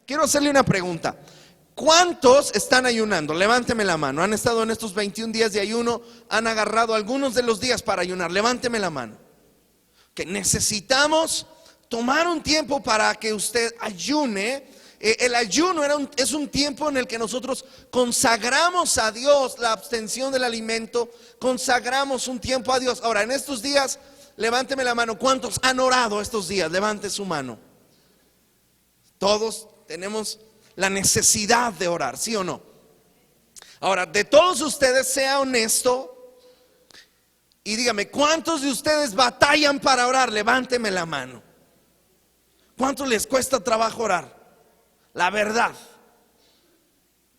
quiero hacerle una pregunta. ¿Cuántos están ayunando? Levánteme la mano. ¿Han estado en estos 21 días de ayuno? ¿Han agarrado algunos de los días para ayunar? Levánteme la mano. Que necesitamos tomar un tiempo para que usted ayune. El ayuno es un tiempo en el que nosotros consagramos a Dios la abstención del alimento, consagramos un tiempo a Dios. Ahora, en estos días, levánteme la mano. ¿Cuántos han orado estos días? Levante su mano. Todos tenemos la necesidad de orar, ¿sí o no? Ahora, de todos ustedes, sea honesto y dígame, ¿cuántos de ustedes batallan para orar? Levánteme la mano. ¿Cuánto les cuesta trabajo orar? La verdad,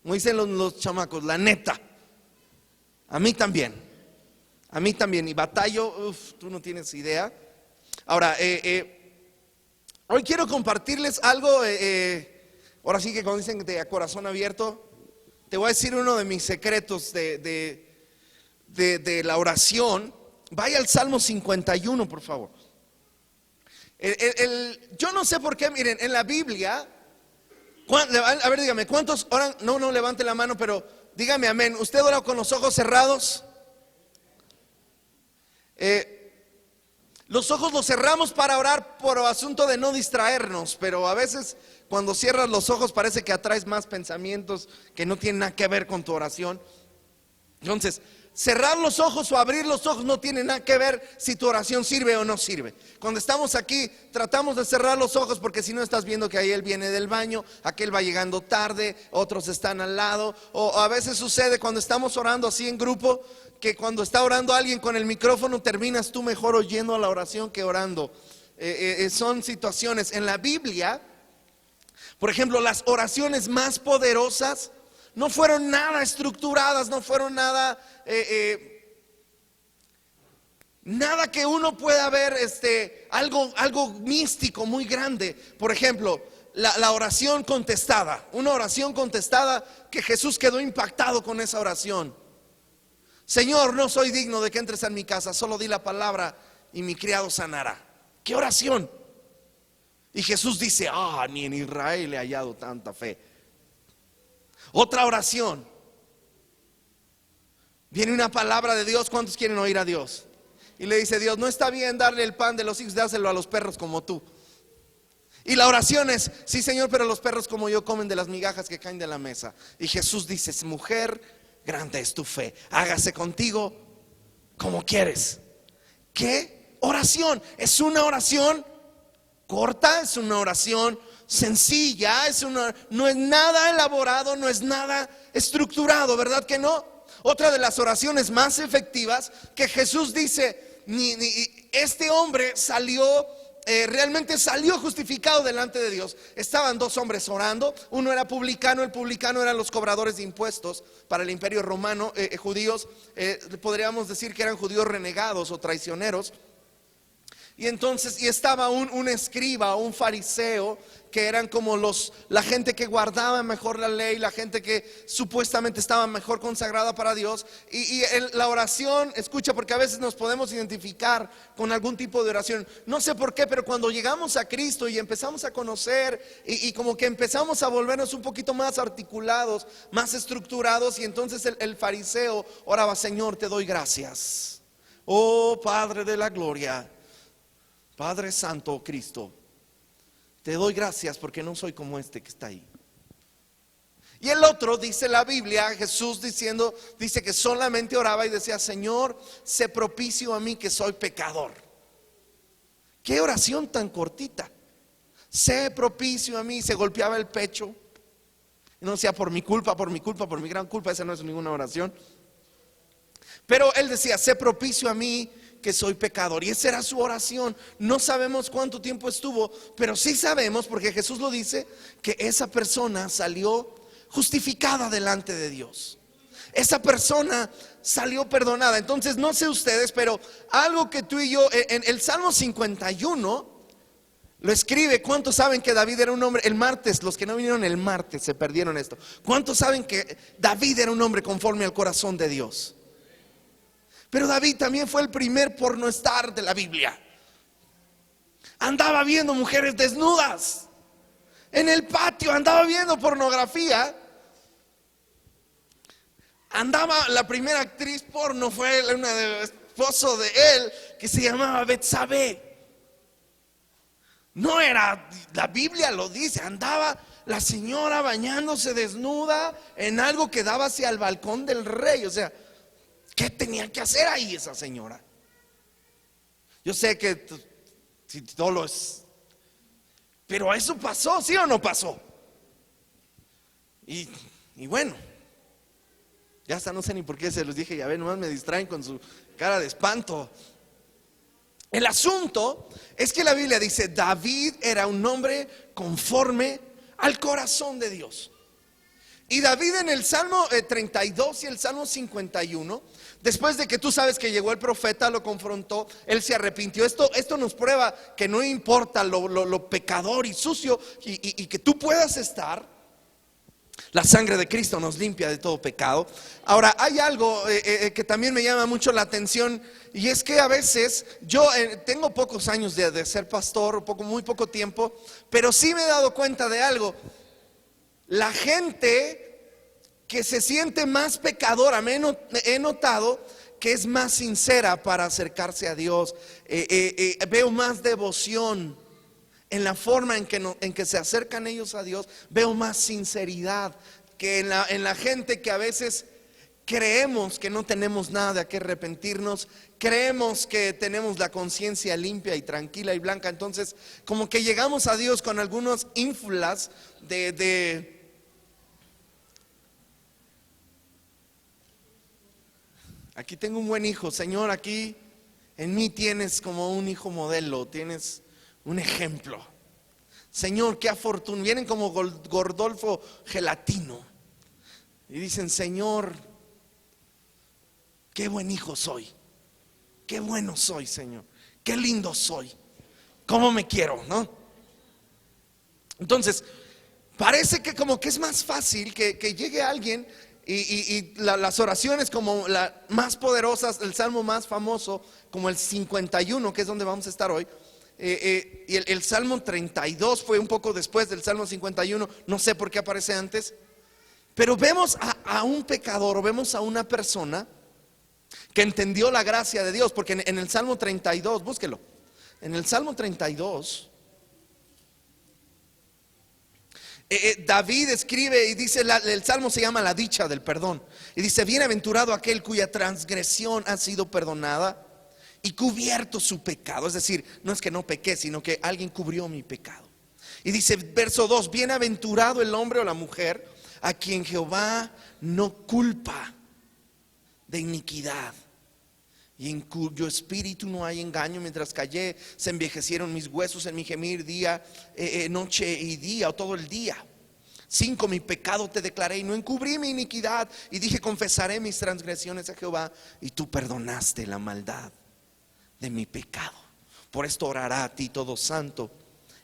como dicen los chamacos, la neta. A mí también, y batallo, tú no tienes idea. Ahora, hoy quiero compartirles algo, ahora sí que como dicen de a corazón abierto, te voy a decir uno de mis secretos de la oración. Vaya al Salmo 51, por favor. Yo no sé por qué, miren, en la Biblia, a ver, dígame, ¿cuántos oran? No levante la mano, pero dígame amén. ¿Usted ora con los ojos cerrados? Los ojos los cerramos para orar por asunto de no distraernos, pero a veces cuando cierras los ojos parece que atraes más pensamientos que no tienen nada que ver con tu oración. Entonces, cerrar los ojos o abrir los ojos no tiene nada que ver si tu oración sirve o no sirve. Cuando estamos aquí tratamos de cerrar los ojos porque si no estás viendo que ahí él viene del baño, aquel va llegando tarde, otros están al lado. O a veces sucede cuando estamos orando así en grupo, que cuando está orando alguien con el micrófono terminas tú mejor oyendo la oración que orando. Son situaciones en la Biblia. Por ejemplo, las oraciones más poderosas no fueron nada estructuradas, no fueron nada nada que uno pueda ver algo místico muy grande. Por ejemplo, la oración contestada, una oración contestada que Jesús quedó impactado con esa oración. Señor, no soy digno de que entres en mi casa, solo di la palabra y mi criado sanará. ¿Qué oración? Y Jesús dice, ni en Israel he hallado tanta fe. Otra oración. Viene una palabra de Dios. ¿Cuántos quieren oír a Dios? Y le dice Dios, no está bien darle el pan de los hijos, dáselo a los perros como tú. Y la oración es, sí Señor, pero los perros como yo comen de las migajas que caen de la mesa. Y Jesús dice, mujer, grande es tu fe, hágase contigo como quieres. ¿Qué oración? Es una oración corta, es una oración sencilla, no es nada elaborado, no es nada estructurado, ¿verdad que no? Otra de las oraciones más efectivas que Jesús dice, este hombre salió, realmente salió justificado delante de Dios. Estaban dos hombres orando, uno era publicano, el publicano eran los cobradores de impuestos para el imperio romano, judíos, podríamos decir que eran judíos renegados o traicioneros. Y entonces, estaba un escriba, un fariseo, que eran como la gente que guardaba mejor la ley, la gente que supuestamente estaba mejor consagrada para Dios. Y la oración, escucha, porque a veces nos podemos identificar con algún tipo de oración. No sé por qué, pero cuando llegamos a Cristo y empezamos a conocer y como que empezamos a volvernos un poquito más articulados, más estructurados, y entonces el fariseo oraba, Señor, te doy gracias. Oh Padre de la gloria, Padre Santo, Cristo, te doy gracias porque no soy como este que está ahí. Y el otro, dice la Biblia, Jesús dice que solamente oraba y decía, Señor, sé propicio a mí que soy pecador. Qué oración tan cortita. Sé propicio a mí, se golpeaba el pecho. Y no decía por mi culpa, por mi gran culpa, esa no es ninguna oración. Pero él decía, sé propicio a mí que soy pecador. Y esa era su oración. No sabemos cuánto tiempo estuvo, pero sí sabemos, porque Jesús lo dice, que esa persona salió justificada delante de Dios. Esa persona salió perdonada. Entonces no sé ustedes, pero algo que tú y yo, en el Salmo 51 lo escribe. ¿Cuántos saben que David era un hombre? El martes, los que no vinieron el martes se perdieron esto. ¿Cuántos saben que David era un hombre conforme al corazón de Dios? Pero David también fue el primer pornostar de la Biblia. Andaba viendo mujeres desnudas. en el patio, andaba viendo pornografía. Andaba, la primera actriz porno fue una del esposo de él, que se llamaba Betsabé. No era, la Biblia lo dice, andaba la señora bañándose desnuda en algo que daba hacia el balcón del rey. O sea, ¿qué tenía que hacer ahí esa señora? Yo sé que si todo lo es, pero eso pasó, ¿sí o no pasó? Y bueno, ya hasta no sé ni por qué se los dije, ya ven, nomás me distraen con su cara de espanto. El asunto es que la Biblia dice, David era un hombre conforme al corazón de Dios. Y David en el Salmo 32 y el Salmo 51, después de que tú sabes que llegó el profeta, lo confrontó, él se arrepintió. Esto nos prueba que no importa lo pecador y sucio y que tú puedas estar, la sangre de Cristo nos limpia de todo pecado. Ahora, hay algo que también me llama mucho la atención, y es que a veces yo tengo pocos años de ser pastor, muy poco tiempo, pero sí me he dado cuenta de algo. La gente que se siente más pecadora, he notado que es más sincera para acercarse a Dios. Veo más devoción en la forma en que se acercan ellos a Dios. Veo más sinceridad que en la gente que a veces creemos que no tenemos nada de qué arrepentirnos, creemos que tenemos la conciencia limpia y tranquila y blanca. Entonces como que llegamos a Dios con algunos ínfulas de aquí tengo un buen hijo, Señor, aquí en mí tienes como un hijo modelo, tienes un ejemplo. Señor, qué afortunado. Vienen como Gordolfo Gelatino y dicen, Señor, qué buen hijo soy, qué bueno soy, Señor, qué lindo soy, cómo me quiero, ¿no? Entonces parece que como que es más fácil que llegue alguien y las oraciones como las más poderosas, el salmo más famoso como el 51, que es donde vamos a estar hoy, y el Salmo 32 fue un poco después del Salmo 51, no sé por qué aparece antes, pero vemos a un pecador, o vemos a una persona que entendió la gracia de Dios, porque en el Salmo 32, búsquelo, en el Salmo 32 David escribe y dice, el salmo se llama la dicha del perdón, y dice, bienaventurado aquel cuya transgresión ha sido perdonada y cubierto su pecado. Es decir, no es que no pequé, sino que alguien cubrió mi pecado. Y dice verso 2, bienaventurado el hombre o la mujer a quien Jehová no culpa de iniquidad y en cuyo espíritu no hay engaño. Mientras callé, se envejecieron mis huesos en mi gemir día, noche y día, o todo el día. 5, mi pecado te declaré y no encubrí mi iniquidad, y dije, confesaré mis transgresiones a Jehová, y tú perdonaste la maldad de mi pecado. Por esto orará a ti todo santo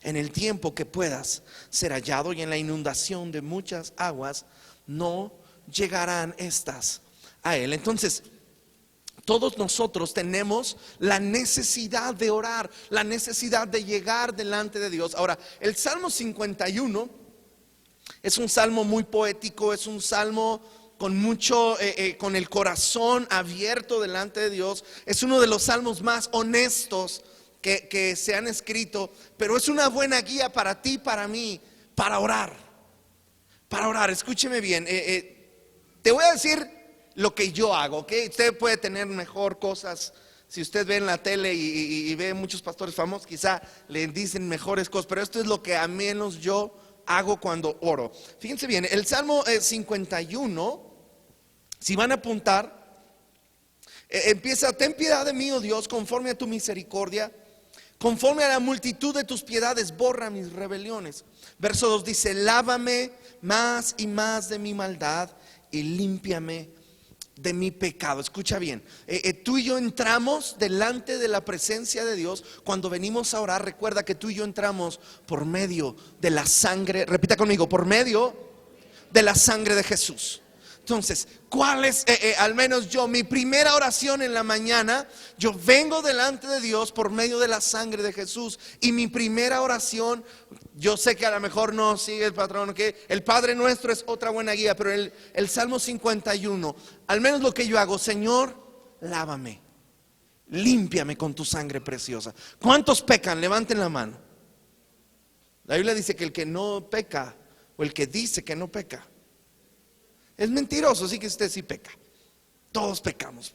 en el tiempo que puedas ser hallado, y en la inundación de muchas aguas no llegarán estas a él. Entonces todos nosotros tenemos la necesidad de orar, la necesidad de llegar delante de Dios. Ahora, el Salmo 51 es un salmo muy poético, es un salmo con mucho, con el corazón abierto delante de Dios. Es uno de los salmos más honestos que se han escrito, pero es una buena guía para ti, para mí, para orar. Para orar, escúcheme bien. Te voy a decir lo que yo hago, ¿ok? Usted puede tener mejor cosas. Si usted ve en la tele y ve muchos pastores famosos, quizá le dicen mejores cosas, pero esto es lo que a menos yo hago cuando oro. Fíjense bien, el Salmo 51, si van a apuntar, empieza, ten piedad de mí, oh Dios, conforme a tu misericordia, conforme a la multitud de tus piedades, borra mis rebeliones. Verso 2 dice, lávame más y más de mi maldad y límpiame de mi pecado. Escucha bien, tú y yo entramos delante de la presencia de Dios cuando venimos a orar. Recuerda que tú y yo entramos por medio de la sangre, repita conmigo, por medio de la sangre de Jesús. Entonces, ¿cuál es, al menos yo, mi primera oración en la mañana? Yo vengo delante de Dios por medio de la sangre de Jesús. Y mi primera oración, yo sé que a lo mejor no sigue el patrón, que el Padre Nuestro es otra buena guía, pero el Salmo 51, al menos lo que yo hago: Señor, lávame, límpiame con tu sangre preciosa. ¿Cuántos pecan? Levanten la mano. La Biblia dice que el que no peca, o el que dice que no peca, es mentiroso. Así que usted sí peca. Todos pecamos.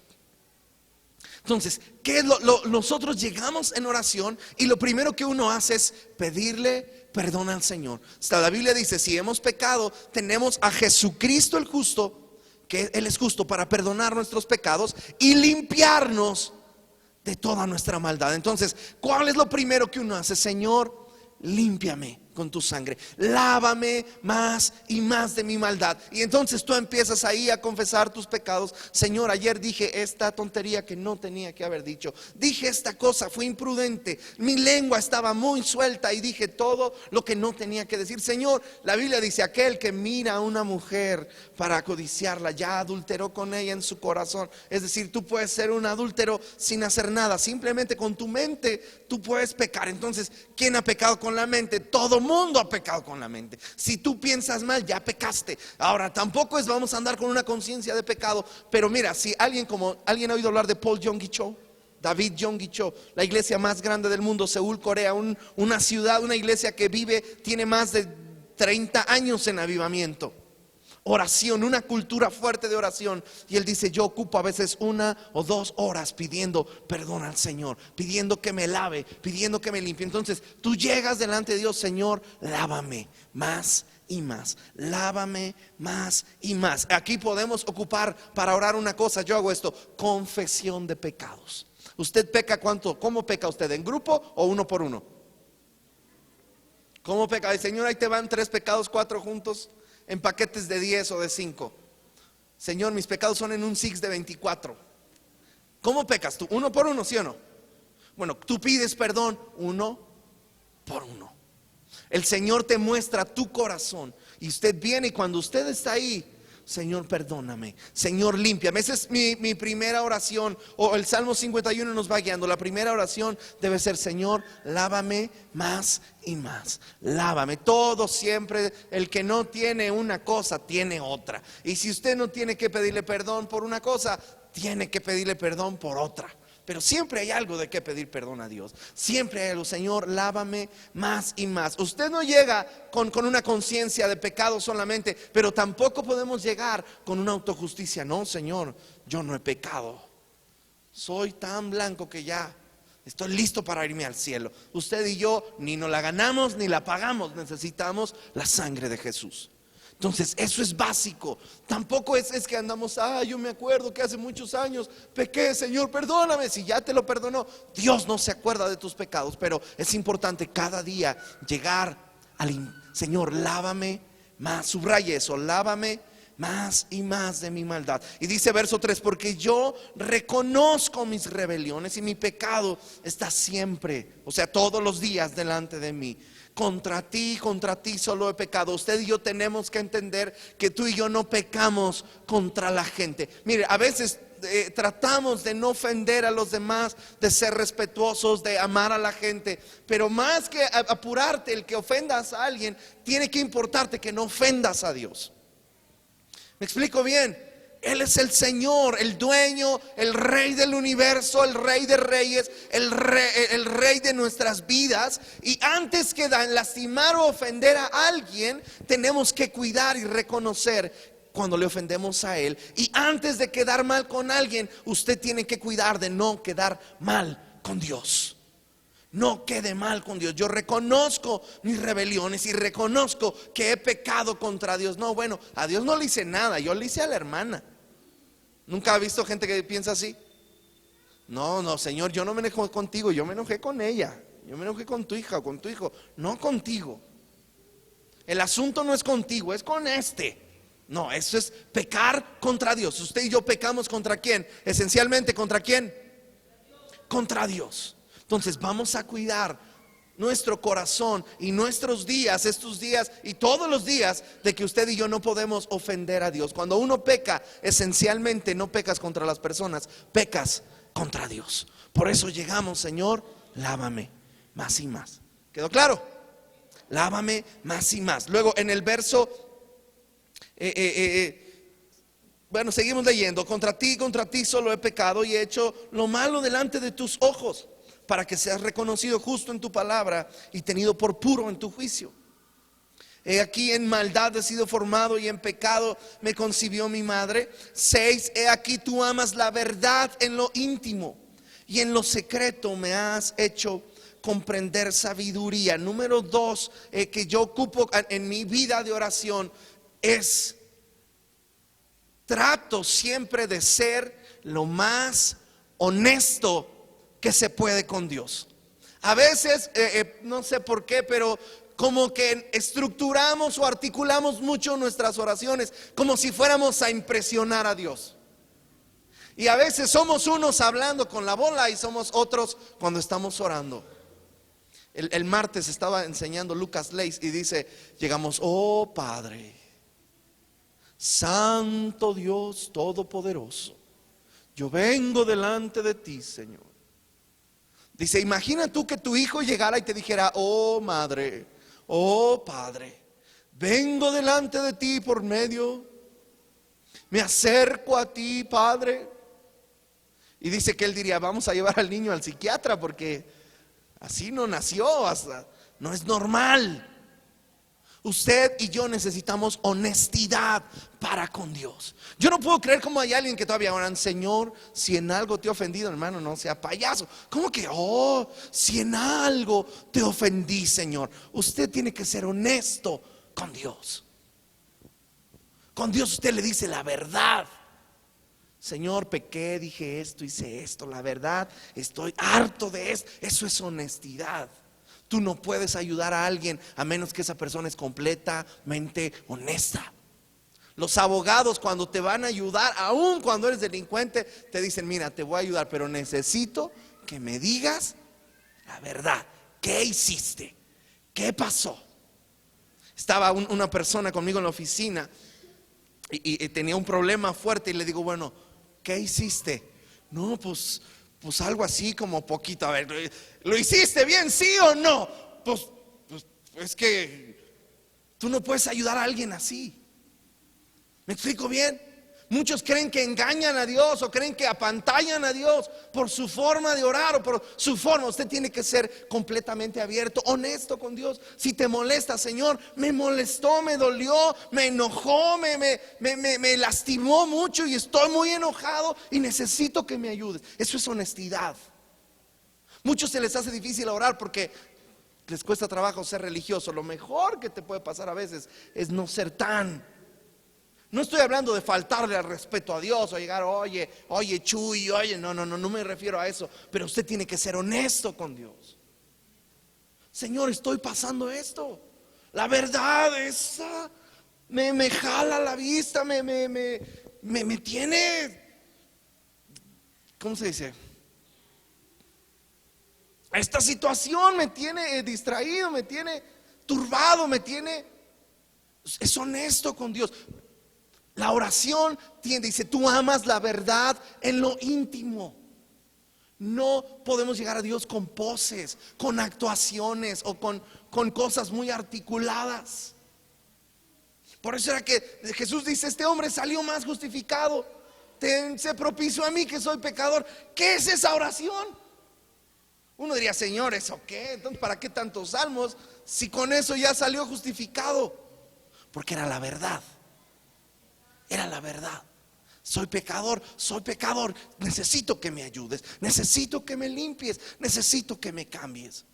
Entonces, ¿qué es nosotros llegamos en oración y lo primero que uno hace es pedirle perdón al Señor? Hasta la Biblia dice: si hemos pecado, tenemos a Jesucristo el justo, que Él es justo para perdonar nuestros pecados y limpiarnos de toda nuestra maldad. Entonces, ¿cuál es lo primero que uno hace? Señor, límpiame con tu sangre, lávame más y más de mi maldad. Y entonces tú empiezas ahí a confesar tus pecados. Señor, ayer dije esta tontería que no tenía que haber dicho, dije esta cosa, fui imprudente, mi lengua estaba muy suelta y dije todo lo que no tenía que decir. Señor, la Biblia dice: aquel que mira a una mujer para codiciarla, ya adulteró con ella en su corazón. Es decir, tú puedes ser un adúltero sin hacer nada, simplemente con tu mente tú puedes pecar. Entonces, ¿quién ha pecado con la mente? Todo mundo ha pecado con la mente. Si tú piensas mal, ya pecaste. Ahora, tampoco es vamos a andar con una conciencia de pecado. Pero mira, si alguien ha oído hablar de Paul Yonggi Cho, David Yonggi Cho, la iglesia más grande del mundo, Seúl, Corea, una ciudad, una iglesia que tiene más de 30 años en avivamiento. Oración, una cultura fuerte de oración. Y él dice: yo ocupo a veces 1 o 2 horas pidiendo perdón al Señor, pidiendo que me lave, pidiendo que me limpie. Entonces tú llegas delante de Dios: Señor, lávame más y más, lávame más y más. Aquí podemos ocupar para orar una cosa. Yo hago esto: confesión de pecados. ¿Usted peca cuánto? ¿Cómo peca usted? ¿En grupo o uno por uno? ¿Cómo peca? Ay, Señor, ahí te van 3 pecados, 4 juntos, en paquetes de 10 o de 5. Señor, mis pecados son en un six de 24. ¿Cómo pecas tú? ¿Uno por uno, sí o no? Bueno, tú pides perdón 1 por 1. El Señor te muestra tu corazón y usted viene, y cuando usted está ahí: Señor, perdóname, Señor, límpiame. Esa es mi primera oración. O el Salmo 51 nos va guiando. La primera oración debe ser: Señor, lávame más y más, lávame. Todo siempre, el que no tiene una cosa, tiene otra. Y si usted no tiene que pedirle perdón por una cosa, tiene que pedirle perdón por otra. Pero siempre hay algo de qué pedir perdón a Dios. Siempre hay algo: Señor, lávame más y más. Usted no llega con una conciencia de pecado solamente, pero tampoco podemos llegar con una autojusticia. No, Señor, yo no he pecado, soy tan blanco que ya estoy listo para irme al cielo. Usted y yo ni nos la ganamos ni la pagamos. Necesitamos la sangre de Jesús. Entonces eso es básico. Tampoco es que andamos: yo me acuerdo que hace muchos años pequé, Señor, perdóname. Si ya te lo perdonó, Dios no se acuerda de tus pecados. Pero es importante cada día llegar al Señor, lávame más. Subraye eso: lávame más y más de mi maldad. Y dice verso 3: porque yo reconozco mis rebeliones y mi pecado está siempre, o sea, todos los días delante de mí. Contra ti solo he pecado. Usted y yo tenemos que entender que tú y yo no pecamos contra la gente. Mire, a veces tratamos de no ofender a los demás, de ser respetuosos, de amar a la gente. Pero más que apurarte el que ofendas a alguien, tiene que importarte que no ofendas a Dios. ¿Me explico bien? Él es el Señor, el dueño, el Rey del universo, el Rey de reyes, el rey de nuestras vidas. Y antes que lastimar o ofender a alguien, tenemos que cuidar y reconocer cuando le ofendemos a Él. Y antes de quedar mal con alguien, usted tiene que cuidar de no quedar mal con Dios. No quede mal con Dios. Yo reconozco mis rebeliones y reconozco que he pecado contra Dios. No, bueno, a Dios no le hice nada, yo le hice a la hermana. ¿Nunca ha visto gente que piensa así? No, Señor, yo no me enojé contigo, yo me enojé con ella. Yo me enojé con tu hija o con tu hijo, no contigo. El asunto no es contigo, es con este. No, eso es pecar contra Dios. Usted y yo pecamos ¿contra quién? Esencialmente, ¿contra quién? Contra Dios. Entonces vamos a cuidar nuestro corazón y nuestros días, estos días y todos los días, de que usted y yo no podemos ofender a Dios. Cuando uno peca, esencialmente no pecas contra las personas, pecas contra Dios. Por eso llegamos: Señor, lávame más y más. ¿Quedó claro? Lávame más y más. Luego en el verso bueno, seguimos leyendo: contra ti solo he pecado y he hecho lo malo delante de tus ojos, para que seas reconocido justo en tu palabra y tenido por puro en tu juicio. He aquí en maldad he sido formado y en pecado me concibió mi madre. 6. He aquí tú amas la verdad en lo íntimo y en lo secreto me has hecho comprender sabiduría. Número 2, que yo ocupo en mi vida de oración es: trato siempre de ser lo más honesto que se puede con Dios. A veces, no sé por qué, pero como que estructuramos o articulamos mucho nuestras oraciones como si fuéramos a impresionar a Dios. Y a veces somos unos hablando con la bola y somos otros cuando estamos orando. El martes estaba enseñando Lucas Leis y dice: llegamos: oh Padre, Santo Dios Todopoderoso, yo vengo delante de ti, Señor. Dice: imagina tú que tu hijo llegara y te dijera: oh madre, oh padre, vengo delante de ti por medio, me acerco a ti, Padre. Y dice que él diría: vamos a llevar al niño al psiquiatra, porque así no nació, hasta no es normal. Usted y yo necesitamos honestidad para con Dios. Yo no puedo creer como hay alguien que todavía oran: Señor, si en algo te he ofendido, hermano, no sea payaso. ¿Cómo que? Oh, si en algo te ofendí, Señor. Usted tiene que ser honesto con Dios. Con Dios usted le dice la verdad: Señor, pequé, dije esto, hice esto, la verdad, estoy harto de esto. Eso es honestidad. Tú no puedes ayudar a alguien a menos que esa persona es completamente honesta. Los abogados, cuando te van a ayudar, aun cuando eres delincuente, te dicen: mira, te voy a ayudar, pero necesito que me digas la verdad. ¿Qué hiciste? ¿Qué pasó? Estaba una persona conmigo en la oficina y tenía un problema fuerte, y le digo: bueno, ¿qué hiciste? No, pues algo así como poquito. A ver, ¿lo hiciste bien, sí o no? Pues es que tú no puedes ayudar a alguien así. ¿Me explico bien? Muchos creen que engañan a Dios o creen que apantallan a Dios por su forma de orar o por su forma. Usted tiene que ser completamente abierto, honesto con Dios. Si te molesta: Señor, me molestó, me dolió, me enojó, me lastimó mucho y estoy muy enojado y necesito que me ayudes. Eso es honestidad. Muchos se les hace difícil orar porque les cuesta trabajo ser religioso. Lo mejor que te puede pasar a veces es no ser tan. No estoy hablando de faltarle al respeto a Dios o llegar: oye Chuy, oye, no me refiero a eso. Pero usted tiene que ser honesto con Dios. Señor, estoy pasando esto. La verdad, esa me jala la vista, me tiene, ¿cómo se dice? Esta situación me tiene distraído, me tiene turbado, es honesto con Dios. La oración dice: tú amas la verdad en lo íntimo. No podemos llegar a Dios con poses, con actuaciones o con cosas muy articuladas. Por eso era que Jesús dice: este hombre salió más justificado, se propició a mí que soy pecador. ¿Qué es esa oración? Uno diría: Señor, ¿eso qué? Entonces, ¿para qué tantos salmos si con eso ya salió justificado? Porque era la verdad. Era la verdad. Soy pecador, necesito que me ayudes, necesito que me limpies, necesito que me cambies.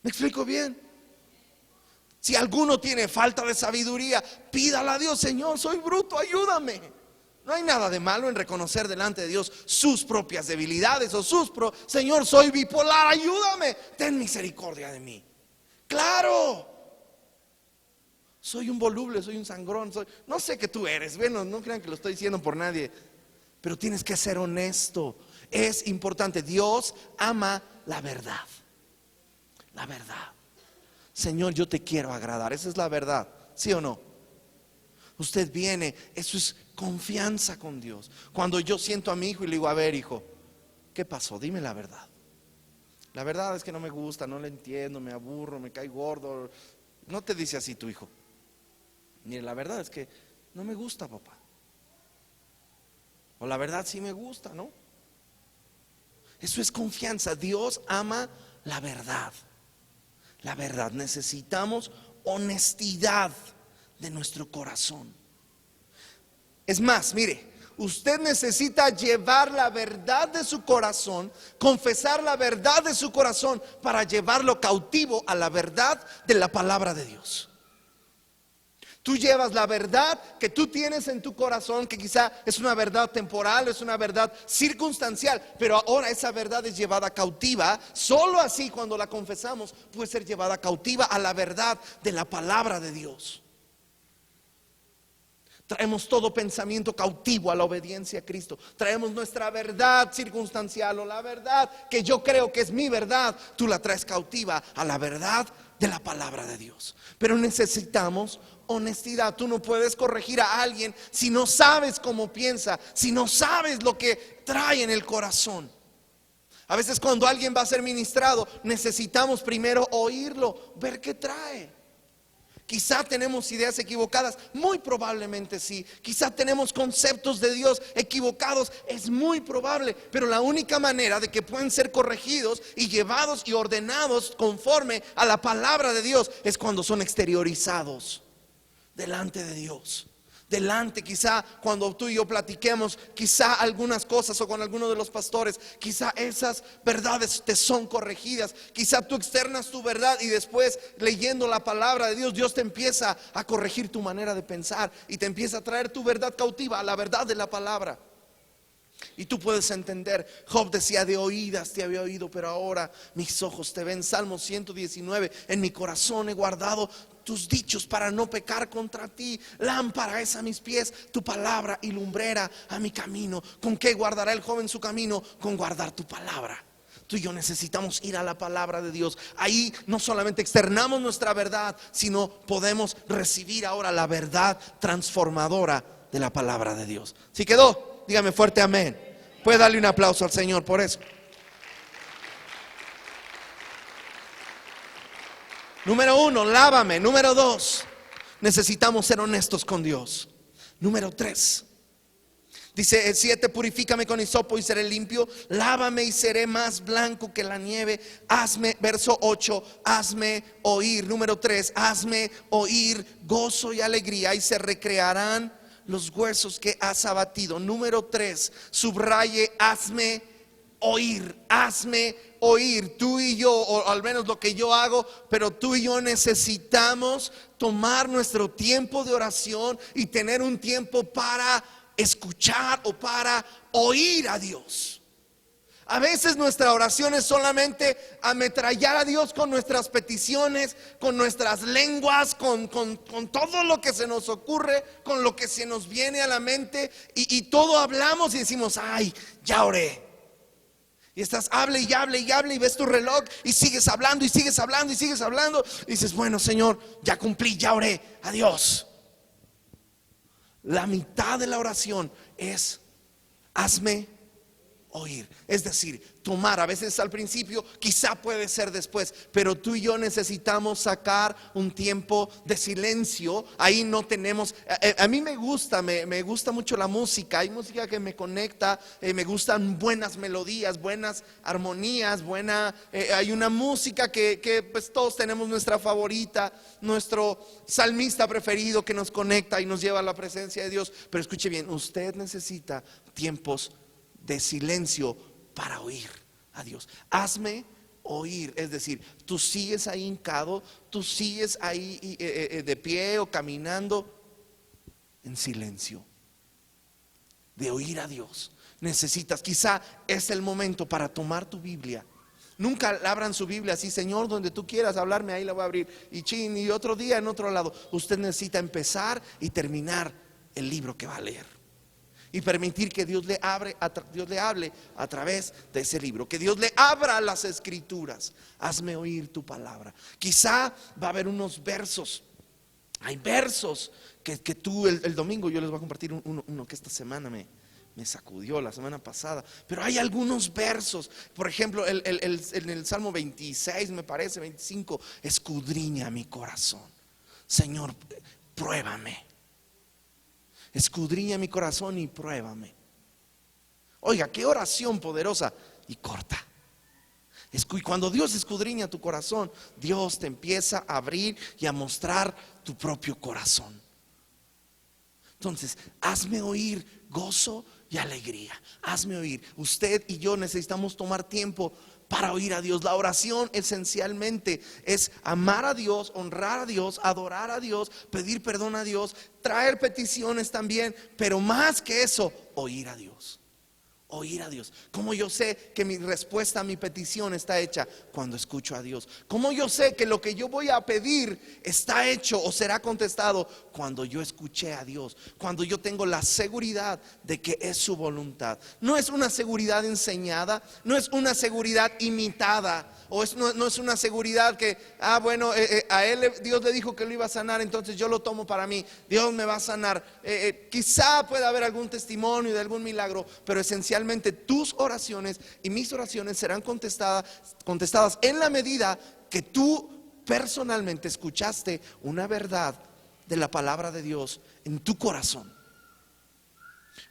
¿Me explico bien? Si alguno tiene falta de sabiduría, pídala a Dios: Señor, soy bruto, ayúdame. No hay nada de malo en reconocer delante de Dios sus propias debilidades o Señor, soy bipolar, ayúdame, ten misericordia de mí. Claro. Soy un voluble, soy un sangrón, no sé qué tú eres. Bueno, no crean que lo estoy diciendo por nadie, pero tienes que ser honesto. Es importante. Dios ama la verdad. La verdad. Señor, yo te quiero agradar. Esa es la verdad, ¿sí o no? Usted viene, eso es confianza con Dios. Cuando yo siento a mi hijo y le digo, a ver, hijo, ¿qué pasó? Dime la verdad. La verdad es que no me gusta, no le entiendo, me aburro, me cae gordo. No te dice así tu hijo. Ni la verdad es que no me gusta, papá. O la verdad sí me gusta, ¿no? Eso es confianza. Dios ama la verdad. La verdad. Necesitamos honestidad de nuestro corazón. Es más, mire, usted necesita llevar la verdad de su corazón, confesar la verdad de su corazón para llevarlo cautivo a la verdad de la palabra de Dios. Tú llevas la verdad que tú tienes en tu corazón, que quizá es una verdad temporal, es una verdad circunstancial, pero ahora esa verdad es llevada cautiva. Solo así, cuando la confesamos, puede ser llevada cautiva a la verdad de la palabra de Dios. Traemos todo pensamiento cautivo a la obediencia a Cristo. Traemos nuestra verdad circunstancial o la verdad que yo creo que es mi verdad. Tú la traes cautiva a la verdad de la palabra de Dios. Pero necesitamos honestidad. Tú no puedes corregir a alguien si no sabes cómo piensa, si no sabes lo que trae en el corazón. A veces cuando alguien va a ser ministrado, necesitamos primero oírlo, ver qué trae. Quizá tenemos ideas equivocadas, muy probablemente sí. Quizá tenemos conceptos de Dios equivocados, es muy probable. Pero la única manera de que pueden ser corregidos y llevados y ordenados conforme a la palabra de Dios es cuando son exteriorizados delante de Dios. Delante, quizá cuando tú y yo platiquemos, quizá algunas cosas o con alguno de los pastores, quizá esas verdades te son corregidas. Quizá tú externas tu verdad y después leyendo la palabra de Dios, Dios te empieza a corregir tu manera de pensar y te empieza a traer tu verdad cautiva a la verdad de la palabra. Y tú puedes entender. Job decía, de oídas te había oído, pero ahora mis ojos te ven. Salmo 119, en mi corazón he guardado tus dichos para no pecar contra ti. Lámpara es a mis pies tu palabra y lumbrera a mi camino. ¿Con qué guardará el joven su camino? Con guardar tu palabra. Tú y yo necesitamos ir a la palabra de Dios. Ahí no solamente externamos nuestra verdad, sino podemos recibir ahora la verdad transformadora de la palabra de Dios. ¿Sí quedó? Dígame fuerte amén. Puede darle un aplauso al Señor por eso. Número 1, lávame. Número 2, necesitamos ser honestos con Dios. Número 3, dice el 7, purifícame con hisopo y seré limpio. Lávame y seré más blanco que la nieve. Hazme, verso 8, hazme oír. Número 3, hazme oír gozo y alegría y se recrearán los huesos que has abatido. Número 3, subraye, hazme oír, hazme oír. Tú y yo, o al menos lo que yo hago, pero tú y yo necesitamos tomar nuestro tiempo de oración y tener un tiempo para escuchar o para oír a Dios. A veces nuestra oración es solamente ametrallar a Dios con nuestras peticiones, con nuestras lenguas, con todo lo que se nos ocurre, con lo que se nos viene a la mente, y todo hablamos y decimos, ay, ya oré. Y estás, hable y hable y hable, y ves tu reloj y sigues hablando y sigues hablando y sigues hablando. Y dices, bueno, Señor, ya cumplí, ya oré, adiós. La mitad de la oración es, hazme oír, es decir, tomar. A veces al principio, quizá puede ser después, pero tú y yo necesitamos sacar un tiempo de silencio. Ahí no tenemos, a mí me gusta mucho la música. Hay música que me conecta, me gustan buenas melodías, buenas armonías, hay una música que pues todos tenemos nuestra favorita, nuestro salmista preferido que nos conecta y nos lleva a la presencia de Dios. Pero escuche bien, usted necesita tiempos de silencio para oír a Dios. Hazme oír, es decir, tú sigues ahí hincado, tú sigues ahí de pie o caminando en silencio, de oír a Dios. Necesitas, quizá es el momento para tomar tu Biblia. Nunca abran su Biblia así, Señor, donde tú quieras hablarme, ahí la voy a abrir. Y otro día en otro lado. Usted necesita empezar y terminar el libro que va a leer. y permitir que Dios le hable a través de ese libro, que Dios le abra las escrituras. Hazme oír tu palabra. Quizá va a haber unos versos, hay versos que tú el domingo yo les voy a compartir uno que esta semana me sacudió, la semana pasada. Pero hay algunos versos, por ejemplo en el Salmo 26, me parece 25, escudriña mi corazón, Señor, pruébame. Escudriña mi corazón y pruébame. Oiga, qué oración poderosa y corta. Y cuando Dios escudriña tu corazón, Dios te empieza a abrir y a mostrar tu propio corazón. Entonces, hazme oír gozo y alegría. Hazme oír. Usted y yo necesitamos tomar tiempo para oír a Dios. La oración esencialmente es amar a Dios, honrar a Dios, adorar a Dios, pedir perdón a Dios, traer peticiones también, pero más que eso, oír a Dios. Oír a Dios. ¿Cómo yo sé que mi respuesta a mi petición está hecha? Cuando escucho a Dios. ¿Cómo yo sé que lo que yo voy a pedir está hecho o será contestado? Cuando yo escuché a Dios, cuando yo tengo la seguridad de que es su voluntad. No es una seguridad enseñada, no es una seguridad imitada, o no es una seguridad que bueno, a él Dios le dijo que lo iba a sanar, entonces yo lo tomo para mí, Dios me va a sanar. Quizá pueda haber algún testimonio de algún milagro, pero esencialmente tus oraciones y mis oraciones serán contestadas en la medida que tú personalmente escuchaste una verdad de la palabra de Dios en tu corazón.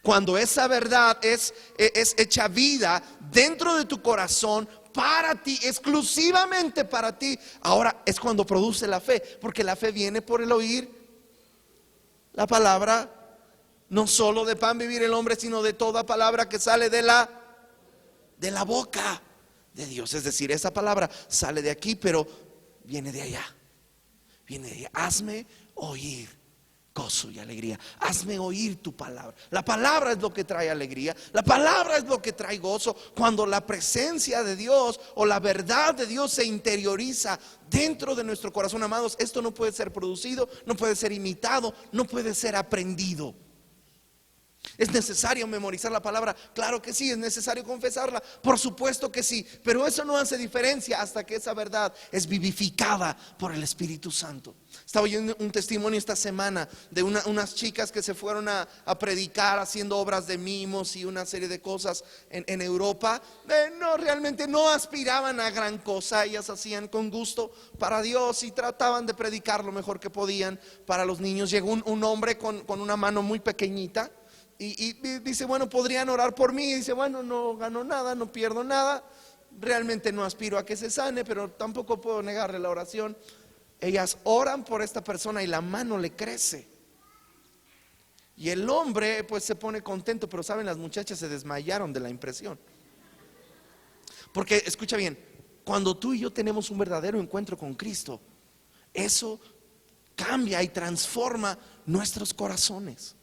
Cuando esa verdad es hecha vida dentro de tu corazón, para ti, exclusivamente para ti, ahora es cuando produce la fe, porque la fe viene por el oír la palabra. No solo de pan vivir el hombre, sino de toda palabra que sale de la boca de Dios. Es decir, esa palabra sale de aquí, pero viene de allá. Viene de allá. Hazme oír gozo y alegría. Hazme oír tu palabra. La palabra es lo que trae alegría. La palabra es lo que trae gozo. Cuando la presencia de Dios o la verdad de Dios se interioriza dentro de nuestro corazón, amados, esto no puede ser producido, no puede ser imitado, no puede ser aprendido. ¿Es necesario memorizar la palabra? Claro que sí. ¿Es necesario confesarla? Por supuesto que sí. Pero eso no hace diferencia hasta que esa verdad es vivificada por el Espíritu Santo. Estaba oyendo un testimonio esta semana de unas chicas que se fueron a predicar haciendo obras de mimos y una serie de cosas en Europa. Realmente no aspiraban a gran cosa. Ellas hacían con gusto para Dios y trataban de predicar lo mejor que podían para los niños. Llegó un hombre con una mano muy pequeñita y dice, bueno, ¿podrían orar por mí? Y dice, bueno, no gano nada, no pierdo nada, realmente no aspiro a que se sane, pero tampoco puedo negarle la oración. Ellas oran por esta persona y la mano le crece. Y el hombre pues se pone contento, pero saben, las muchachas se desmayaron de la impresión. Porque escucha bien, cuando tú y yo tenemos un verdadero encuentro con Cristo, eso cambia y transforma nuestros corazones.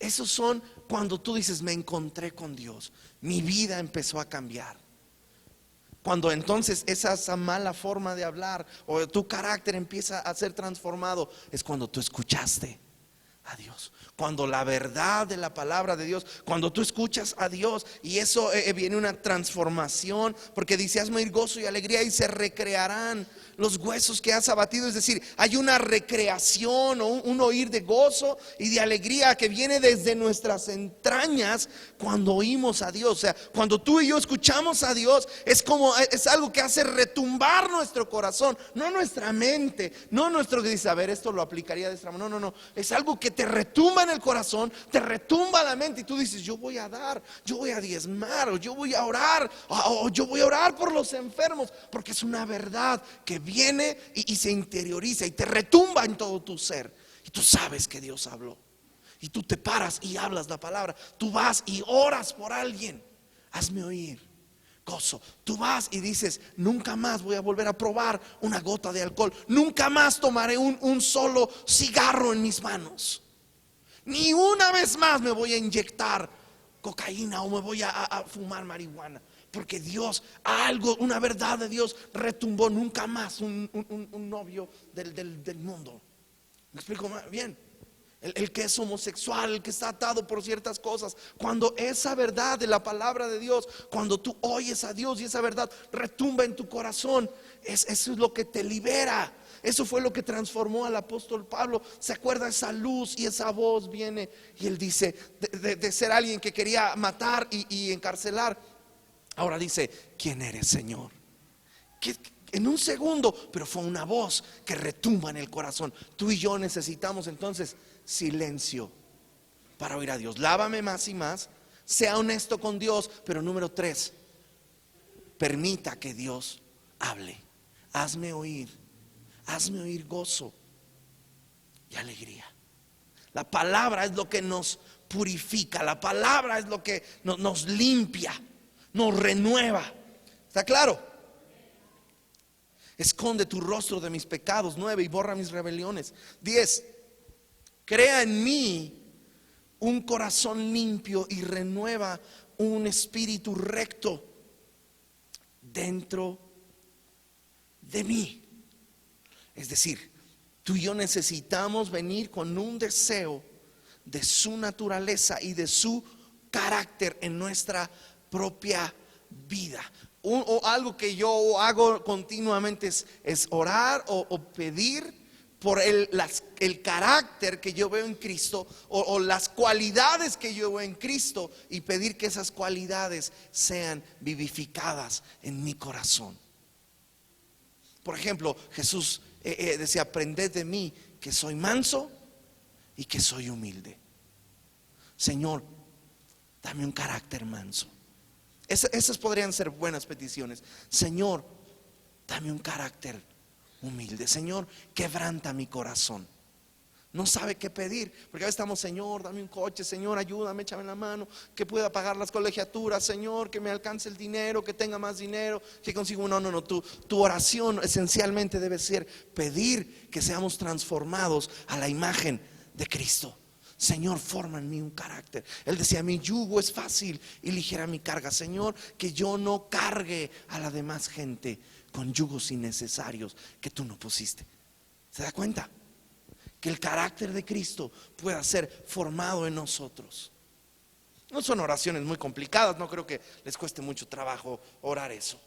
Esos son cuando tú dices, me encontré con Dios, mi vida empezó a cambiar. Cuando entonces esa mala forma de hablar o tu carácter empieza a ser transformado, es cuando tú escuchaste a Dios. Cuando la verdad de la palabra de Dios, cuando tú escuchas a Dios, y eso viene una transformación, porque dice, hazme oír gozo y alegría y se recrearán los huesos que has abatido. Es decir, hay una recreación o un oír de gozo y de alegría que viene desde nuestras entrañas cuando oímos a Dios. O sea, cuando tú y yo escuchamos a Dios, es algo que hace retumbar nuestro corazón, no nuestra mente, no nuestro que dice, a ver, esto lo aplicaría de esta manera. No, es algo que te retumba en el corazón, te retumba la mente y tú dices, yo voy a dar, yo voy a diezmar, o yo voy a orar, o yo voy a orar por los enfermos, porque es una verdad que viene y se interioriza y te retumba en todo tu ser. Y tú sabes que Dios habló. Y tú te paras y hablas la palabra. Tú vas y oras por alguien. Hazme oír gozo. Tú vas y dices, nunca más voy a volver a probar una gota de alcohol. Nunca más tomaré un solo cigarro en mis manos. Ni una vez más me voy a inyectar cocaína o me voy a fumar marihuana. Porque Dios, una verdad de Dios retumbó. Nunca más un novio del mundo. ¿Me explico bien? el que es homosexual, el que está atado por ciertas cosas. Cuando esa verdad de la palabra de Dios, cuando tú oyes a Dios y esa verdad retumba en tu corazón, eso es lo que te libera. Eso fue lo que transformó al apóstol Pablo. ¿Se acuerda? Esa luz y esa voz viene y él dice de ser alguien que quería matar y encarcelar, ahora dice: ¿quién eres, Señor? En un segundo, pero fue una voz que retumba en el corazón. Tú y yo necesitamos entonces silencio para oír a Dios. Lávame más y más, sea honesto con Dios, pero número 3, permita que Dios hable. Hazme oír gozo y alegría. La palabra es lo que nos purifica, la palabra es lo que nos limpia, nos renueva. ¿Está claro? Esconde tu rostro de mis pecados. 9, y borra mis rebeliones. 10, crea en mí un corazón limpio y renueva un espíritu recto dentro de mí. Es decir, tú y yo necesitamos venir con un deseo de su naturaleza y de su carácter en nuestra propia vida. O algo que yo hago continuamente es orar o pedir por el carácter que yo veo en Cristo, o las cualidades que yo veo en Cristo, y pedir que esas cualidades sean vivificadas en mi corazón. Por ejemplo, Jesús decía: aprended de mí, que soy manso y que soy humilde. Señor, dame un carácter manso. Esas podrían ser buenas peticiones. Señor, dame un carácter humilde. Señor, quebranta mi corazón. No sabe qué pedir, porque a veces estamos: Señor, dame un coche, Señor, ayúdame, échame la mano, que pueda pagar las colegiaturas, Señor, que me alcance el dinero, que tenga más dinero, que consiga. No, tu oración esencialmente debe ser pedir que seamos transformados a la imagen de Cristo. Señor, forma en mí un carácter. Él decía: mi yugo es fácil y ligera mi carga. Señor, que yo no cargue a la demás gente con yugos innecesarios que tú no pusiste. ¿Se da cuenta? Que el carácter de Cristo pueda ser formado en nosotros. No son oraciones muy complicadas, no creo que les cueste mucho trabajo orar eso.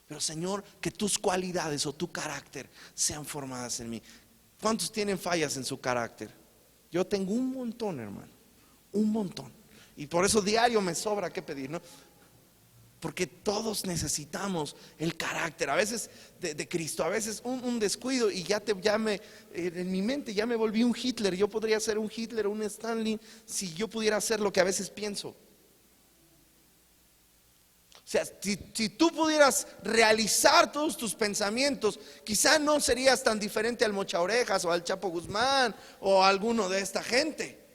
Pero Señor, que tus cualidades o tu carácter sean formadas en mí. ¿Cuántos tienen fallas en su carácter? Yo tengo un montón, hermano, un montón. Y por eso diario me sobra qué pedir, ¿no? Porque todos necesitamos el carácter, a veces de Cristo, a veces un descuido y en mi mente ya me volví un Hitler. Yo podría ser un Hitler o un Stalin si yo pudiera hacer lo que a veces pienso. O sea, si tú pudieras realizar todos tus pensamientos, quizá no serías tan diferente al Mocha Orejas o al Chapo Guzmán o a alguno de esta gente.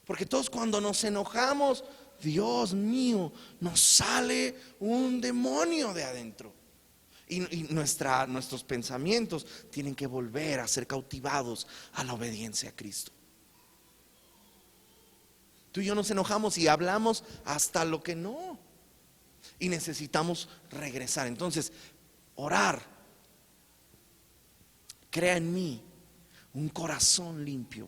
Porque todos, cuando nos enojamos, Dios mío, nos sale un demonio de adentro. Y nuestros pensamientos tienen que volver a ser cautivados a la obediencia a Cristo. Tú y yo nos enojamos y hablamos hasta lo que no. Y necesitamos regresar. Entonces, orar: crea en mí un corazón limpio,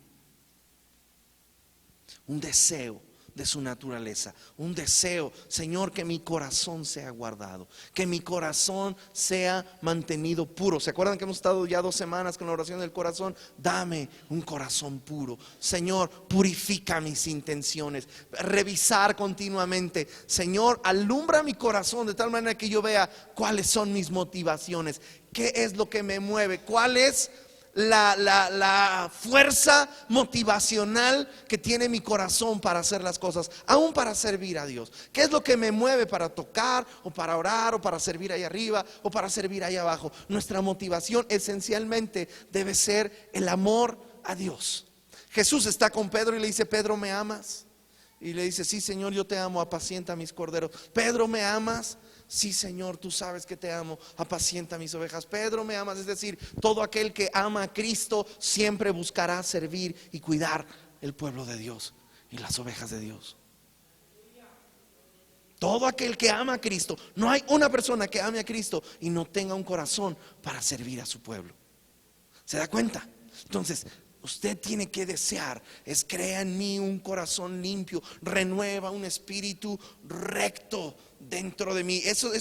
un deseo de su naturaleza, un deseo, Señor, que mi corazón sea guardado, que mi corazón sea mantenido puro. ¿Se acuerdan que hemos estado ya 2 semanas con la oración del corazón? Dame un corazón puro, Señor, purifica mis intenciones. Revisar continuamente: Señor, alumbra mi corazón de tal manera que yo vea cuáles son mis motivaciones, qué es lo que me mueve, cuál es la fuerza motivacional que tiene mi corazón para hacer las cosas, aún para servir a Dios. ¿Qué es lo que me mueve para tocar o para orar o para servir ahí arriba o para servir ahí abajo? Nuestra motivación esencialmente debe ser el amor a Dios. Jesús está con Pedro y le dice: Pedro, ¿me amas? Y le dice: sí, Señor, yo te amo, apacienta mis corderos. Pedro, ¿me amas? Sí, Señor, tú sabes que te amo, apacienta mis ovejas. Pedro, ¿me amas? Es decir, todo aquel que ama a Cristo siempre buscará servir y cuidar el pueblo de Dios y las ovejas de Dios. Todo aquel que ama a Cristo. No hay una persona que ame a Cristo y no tenga un corazón para servir a su pueblo. ¿Se da cuenta? Entonces, usted tiene que desear es: crea en mí un corazón limpio, renueva un espíritu recto dentro de mí. Eso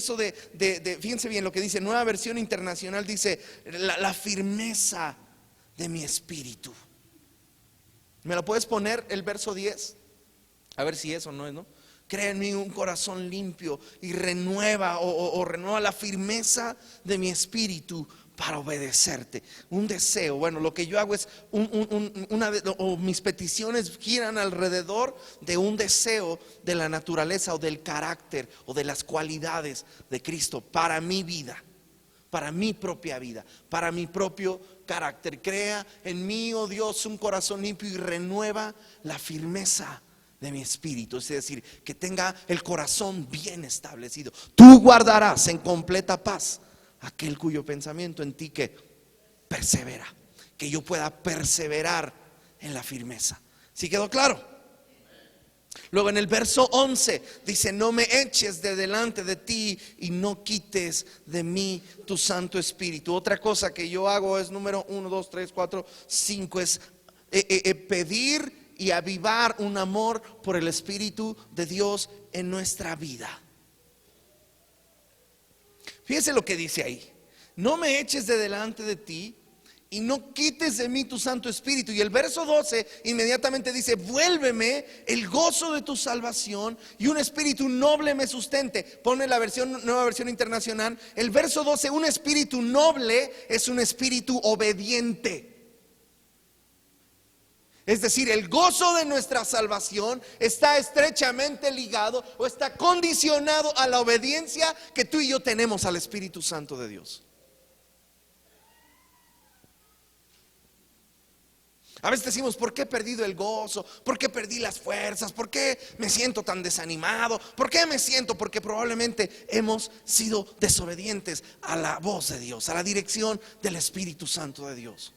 fíjense bien lo que dice Nueva Versión Internacional, dice la firmeza de mi espíritu. ¿Me lo puedes poner el verso 10? A ver si eso no es, ¿no? Crea en mí un corazón limpio y renueva o renueva la firmeza de mi espíritu para obedecerte. Un deseo, bueno, lo que yo hago es mis peticiones giran alrededor de un deseo de la naturaleza o del carácter o de las cualidades de Cristo para mi vida, para mi propia vida, para mi propio carácter. Crea en mí, oh Dios, un corazón limpio y renueva la firmeza de mi espíritu, es decir, que tenga el corazón bien establecido. Tú guardarás en completa paz aquel cuyo pensamiento en ti que persevera, que yo pueda perseverar en la firmeza. ¿Sí quedó claro? Luego en el verso 11 dice: no me eches de delante de ti y no quites de mí tu Santo Espíritu. Otra cosa que yo hago es número 1, 2, 3, 4, 5 es pedir y avivar un amor por el Espíritu de Dios en nuestra vida. Fíjense lo que dice ahí: no me eches de delante de ti y no quites de mí tu Santo Espíritu. Y el verso 12 inmediatamente dice: vuélveme el gozo de tu salvación y un espíritu noble me sustente. Pone la Nueva Versión Internacional. El verso 12: un espíritu noble es un espíritu obediente. Es decir, el gozo de nuestra salvación está estrechamente ligado o está condicionado a la obediencia que tú y yo tenemos al Espíritu Santo de Dios. A veces decimos: ¿por qué he perdido el gozo? ¿Por qué perdí las fuerzas? ¿Por qué me siento tan desanimado? ¿Por qué me siento? Porque probablemente hemos sido desobedientes a la voz de Dios, a la dirección del Espíritu Santo de Dios.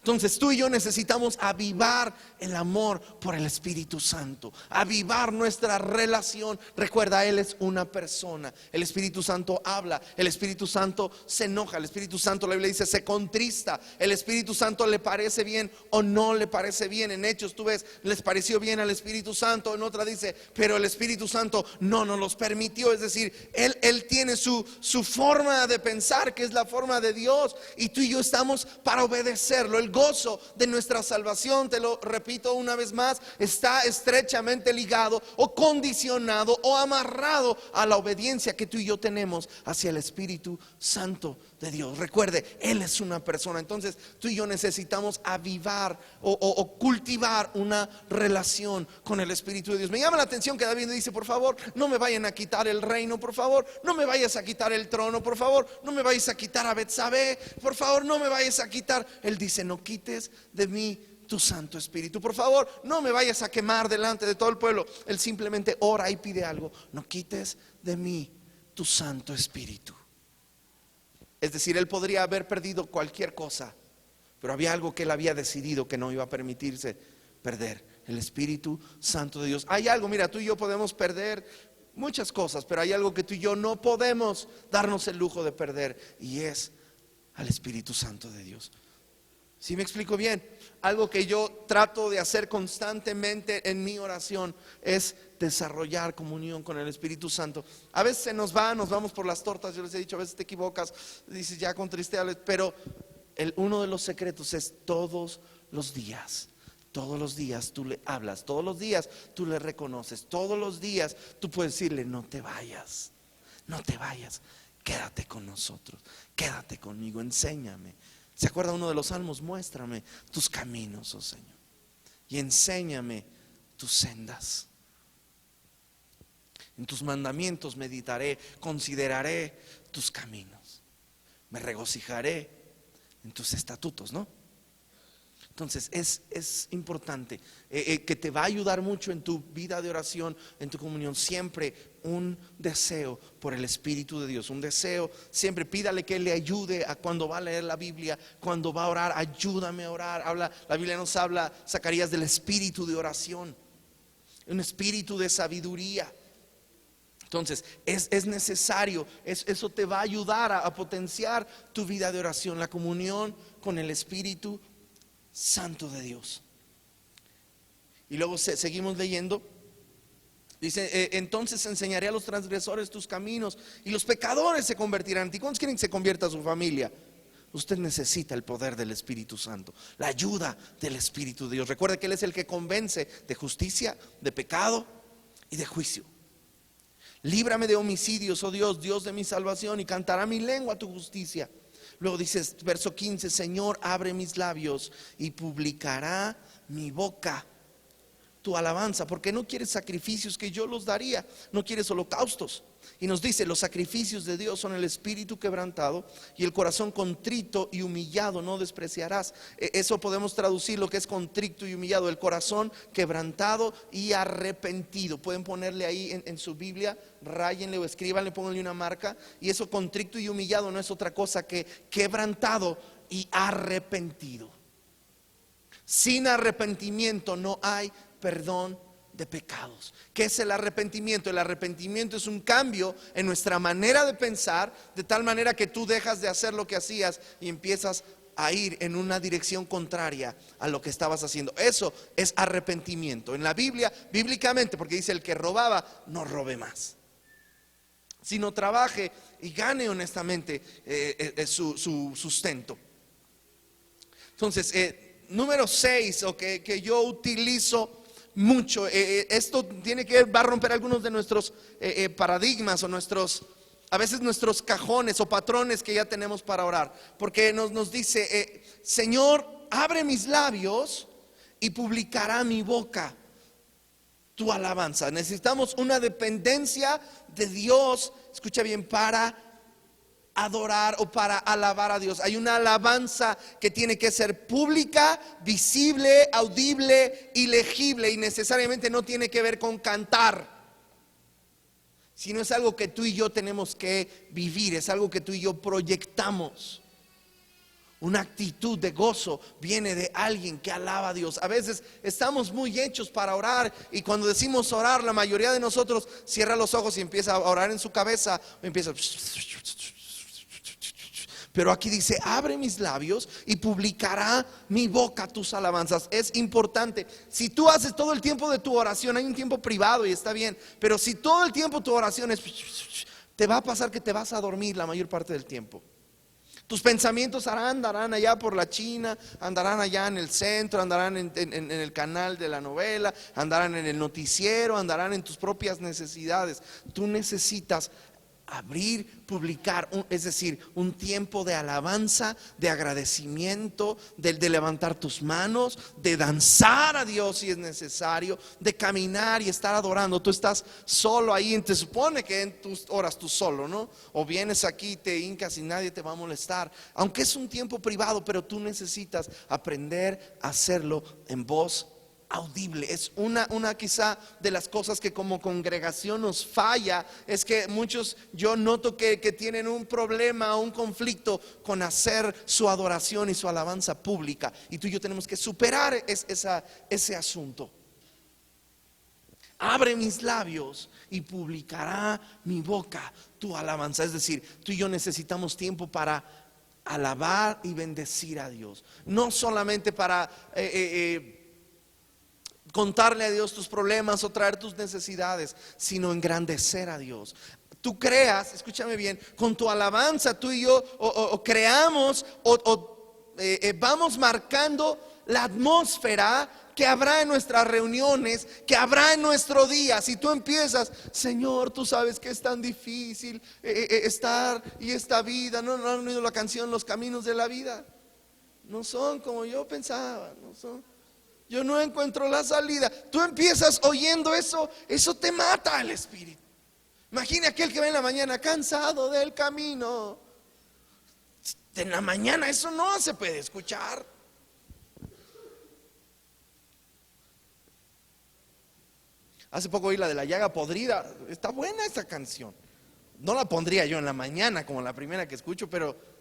Entonces tú y yo necesitamos avivar el amor por el Espíritu Santo, avivar nuestra relación. Recuerda, Él es una persona. El Espíritu Santo habla, el Espíritu Santo se enoja, el Espíritu Santo, la Biblia dice, se contrista. El Espíritu Santo le parece bien o no le parece bien. En Hechos tú ves, les pareció bien al Espíritu Santo. En otra dice, pero el Espíritu Santo no nos los permitió. Es decir, Él tiene su forma de pensar, que es la forma de Dios, y tú y yo estamos para obedecerlo. El gozo de nuestra salvación, te lo repito una vez más, está estrechamente ligado o condicionado o amarrado a la obediencia que tú y yo tenemos hacia el Espíritu Santo de Dios. Recuerde, Él es una persona. Entonces tú y yo necesitamos avivar o cultivar una relación con el Espíritu de Dios. Me llama la atención que David dice: por favor, no me vayan a quitar el reino, por favor, no me vayas a quitar el trono, por favor, no me vayas a quitar a Betsabé, por favor, no me vayas a quitar. Él dice: no quites de mí tu Santo Espíritu, por favor, no me vayas a quemar delante de todo el pueblo. Él simplemente ora y pide algo: no quites de mí tu Santo Espíritu. Es decir, él podría haber perdido cualquier cosa, pero había algo que él había decidido que no iba a permitirse perder: el Espíritu Santo de Dios. Hay algo, mira, tú y yo podemos perder muchas cosas, pero hay algo que tú y yo no podemos darnos el lujo de perder, y es al Espíritu Santo de Dios. ¿Sí me explico bien? Algo que yo trato de hacer constantemente en mi oración es desarrollar comunión con el Espíritu Santo. A veces nos vamos por las tortas. Yo les he dicho, a veces te equivocas, dices ya con tristeza, pero uno de los secretos es todos los días tú le hablas, todos los días tú le reconoces, todos los días tú puedes decirle: no te vayas, quédate con nosotros, quédate conmigo, enséñame. ¿Se acuerda uno de los salmos? Muéstrame tus caminos, oh Señor, y enséñame tus sendas. En tus mandamientos meditaré, consideraré tus caminos, me regocijaré en tus estatutos, ¿no? Entonces es importante que te va a ayudar mucho en tu vida de oración, en tu comunión, siempre un deseo por el Espíritu de Dios, un deseo, siempre pídale que Él le ayude a cuando va a leer la Biblia, cuando va a orar: ayúdame a orar. La Biblia nos habla, Zacarías, del espíritu de oración, un espíritu de sabiduría. Entonces es necesario, eso te va a ayudar a potenciar tu vida de oración, la comunión con el Espíritu Santo de Dios. Y luego seguimos leyendo. Dice, entonces enseñaré a los transgresores tus caminos y los pecadores se convertirán en ti. ¿Cuántos quieren que se convierta a su familia? Usted necesita el poder del Espíritu Santo, la ayuda del Espíritu de Dios. Recuerde que Él es el que convence de justicia, de pecado y de juicio. Líbrame de homicidios, oh Dios, Dios de mi salvación, y cantará mi lengua tu justicia. Luego dice, verso 15, Señor, abre mis labios y publicará mi boca tu alabanza, porque no quieres sacrificios que yo los daría, no quieres holocaustos. Y nos dice, los sacrificios de Dios son el espíritu quebrantado y el corazón contrito y humillado no despreciarás. Eso podemos traducir lo que es contrito y humillado, el corazón quebrantado y arrepentido. Pueden ponerle ahí en su Biblia, ráyenle o escríbanle, pónganle una marca. Y eso, contrito y humillado, no es otra cosa que quebrantado y arrepentido. Sin arrepentimiento no hay perdón de pecados. ¿Qué es el arrepentimiento? El arrepentimiento es un cambio en nuestra manera de pensar, de tal manera que tú dejas de hacer lo que hacías y empiezas a ir en una dirección contraria a lo que estabas haciendo. Eso es arrepentimiento. En la Biblia, bíblicamente, porque dice, el que robaba, no robe más, sino trabaje y gane honestamente su sustento. Entonces, número 6, que yo utilizo mucho, esto tiene que va a romper algunos de nuestros paradigmas o a veces nuestros cajones o patrones que ya tenemos para orar, porque nos dice, Señor, abre mis labios y publicará mi boca tu alabanza. Necesitamos una dependencia de Dios, escucha bien, para adorar o para alabar a Dios. Hay una alabanza que tiene que ser pública, visible, audible y legible, y necesariamente no tiene que ver con cantar, sino es algo que tú y yo tenemos que vivir, es algo que tú y yo proyectamos. Una actitud de gozo viene de alguien que alaba a Dios. A veces estamos muy hechos para orar, y cuando decimos orar, la mayoría de nosotros cierra los ojos y empieza a orar en su cabeza, o empieza. Pero aquí dice, abre mis labios y publicará mi boca tus alabanzas. Es importante. Si tú haces todo el tiempo de tu oración, hay un tiempo privado y está bien, pero si todo el tiempo tu oración es, te va a pasar que te vas a dormir la mayor parte del tiempo. Tus pensamientos andarán allá por la China, andarán allá en el centro, andarán en el canal de la novela, andarán en el noticiero, andarán en tus propias necesidades. Tú necesitas abrir, publicar, es decir, un tiempo de alabanza, de agradecimiento, de levantar tus manos, de danzar a Dios si es necesario, de caminar y estar adorando. Tú estás solo ahí, te supone que en tus horas tú solo, ¿no? O vienes aquí, te hincas y nadie te va a molestar, aunque es un tiempo privado, pero tú necesitas aprender a hacerlo en voz audible. Es una quizá de las cosas que como congregación nos falla, es que muchos, yo noto que tienen un problema, un conflicto con hacer su adoración y su alabanza pública, y tú y yo tenemos que superar ese asunto. Abre mis labios y publicará mi boca tu alabanza. Es decir, tú y yo necesitamos tiempo para alabar y bendecir a Dios, no solamente para contarle a Dios tus problemas o traer tus necesidades, sino engrandecer a Dios. Tú creas, escúchame bien, con tu alabanza tú y yo o creamos vamos marcando la atmósfera que habrá en nuestras reuniones, que habrá en nuestro día. Si tú empiezas, Señor, tú sabes que es tan difícil estar y esta vida, no han oído la canción Los Caminos de la Vida, no son como yo pensaba, no son. Yo no encuentro la salida. Tú empiezas oyendo eso te mata el espíritu. Imagina aquel que va en la mañana cansado del camino. En la mañana eso no se puede escuchar. Hace poco oí la de La Llaga Podrida. Está buena esa canción. No la pondría yo en la mañana como la primera que escucho, pero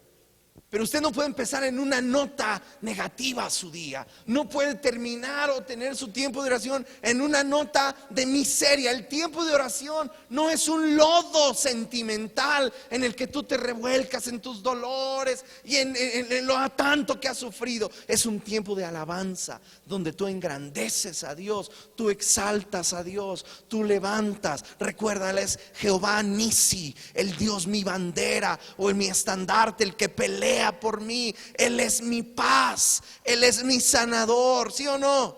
Pero usted no puede empezar en una nota negativa a su día. No puede terminar o tener su tiempo de oración en una nota de miseria. El tiempo de oración no es un lodo sentimental en el que tú te revuelcas en tus dolores y en lo tanto que has sufrido. Es un tiempo de alabanza donde tú engrandeces a Dios, tú exaltas a Dios, tú levantas. Recuerda, Él es Jehová Nisi, el Dios mi bandera o mi estandarte, el que pelea por mí. Él es mi paz, Él es mi sanador, ¿sí o no?